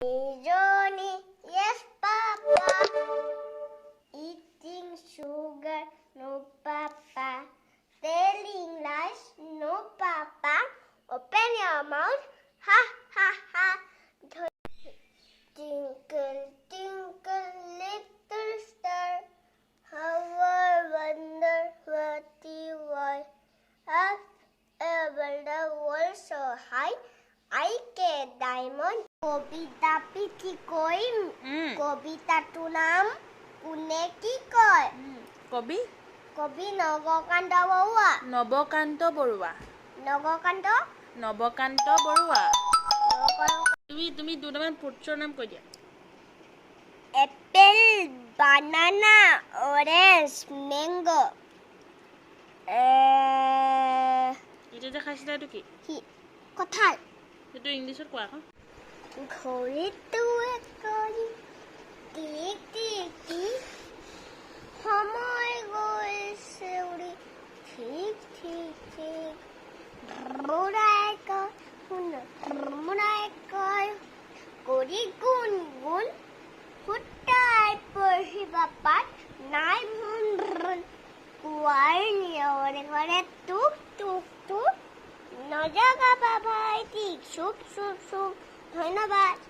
Johnny, yes, Papa. Eating sugar, no, Papa. Telling lies, no, Papa. Open your mouth, ha, ha, ha. Twinkle, twinkle, little star, how I wonder what you are. Up above the world so high, I get diamond. কবিতা পিঠি কইম কবিতাটো নাম কোনে কি কয় কবি কবি নবকান্ত বৰুৱা নবকান্ত বৰুৱা নবকান্ত নবকান্ত বৰুৱা তুমি দুটামান ফ্ৰুটছৰ নাম কৈ দিয়া এপল বানানা অৰেঞ্জ মেংগো এটা যে খাইছিলা এইটো কি কঁঠাল সেইটো ইংলিছত কোৱা আকৌ ঘড়ীটো কৰি টিক টিক টিক সময় গৈছে উৰি ঠিক ঠিক ঠিক মুৰাই কয় শুন মুৰাই কয় কৰি গুণ গুণ ফুটাই পঢ়িবা পাত নাই মন কোৱাৰ নিয়ৰে ঘৰে টুক টুক টুক নজগাবা ভাইটি চুপ চুপ চুপ ধন্যবাদ